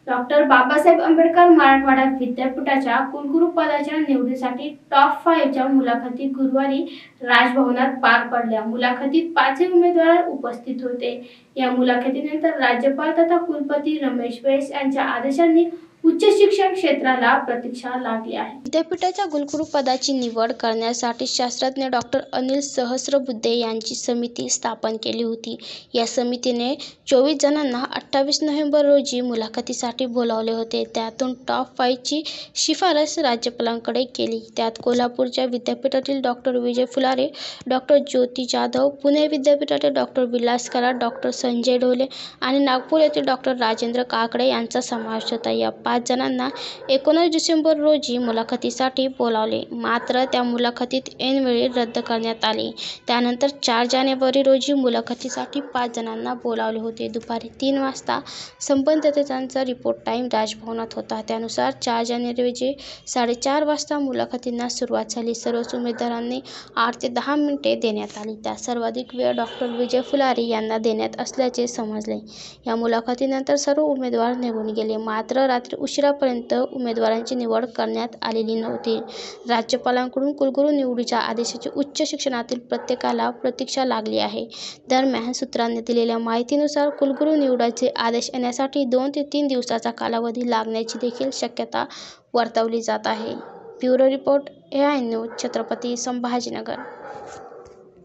Doctor Babasaheb Ambedkar Marathwada विद्यापीठाच्या कुलगुरू पदाच्या निवडीसाठी टॉप 5 च्या मुलाखती गुरुवारी राजभवनात पार पडल्या। मुलाखतीत 5 उमेदवार उपस्थित होते। या मुलाखतीनंतर राज्यपाल तथा कुलपती रमेश बैस यांच्या आदेशांनी उच्च शिक्षण क्षेत्राला प्रतीक्षा लागली आहे। विद्यापीठाच्या कुलगुरू पदाची निवड करण्यासाठी शास्त्रज्ञ डॉक्टर अनिल सहस्रबुद्धे यांची समिती स्थापन केली होती। या समितीने 24 जणांना 28 नोव्हेंबर रोजी मुलाखतीसाठी बोलावले होते। त्यातून टॉप 5 ची शिफारस राज्यपालांकडे केली। त्यात कोल्हापूरच्या विद्यापीठातील डॉक्टर विजय फुलारे, डॉक्टर ज्योती जाधव, पुणे विद्यापीठातील डॉक्टर विलास कराड, डॉक्टर संजय ढोले आणि नागपूर येथील डॉक्टर राजेंद्र काकडे यांचा समावेश होता। या 5 जणांना 19 डिसेंबर रोजी मुलाखतीसाठी बोलावले, मात्र त्या मुलाखतीत ऐनवेळी रद्द करण्यात आली। त्यानंतर 4 जानेवारी रोजी मुलाखतीसाठी 5 जणांना बोलावले होते। दुपारी 3 वाजता संबंधितांचा रिपोर्ट टाईम राजभवनात होता। त्यानुसार 4 जानेवारी रोजी 4:30 वाजता मुलाखतींना सुरुवात झाली। सर्वच उमेदवारांनी 8 ते 10 मिनिटे देण्यात आली। त्यात सर्वाधिक वेळ डॉक्टर विजय फुलारे यांना देण्यात असल्याचे समजले। या मुलाखतीनंतर सर्व उमेदवार निघून गेले, मात्र रात्री उशिरापर्यंत उमेदवारांची निवड करण्यात आलेली नव्हती। राज्यपालांकडून कुलगुरू निवडीच्या आदेशाची उच्च शिक्षणातील प्रत्येकाला प्रतीक्षा लागली आहे। दरम्यान, सूत्रांनी दिलेल्या माहितीनुसार कुलगुरू निवडीचे आदेश येण्यासाठी 2 ते 3 दिवसांचा कालावधी लागण्याची देखील शक्यता वर्तवली जात आहे। Bureau report, AI news, Chhatrapati Sambhajinagar.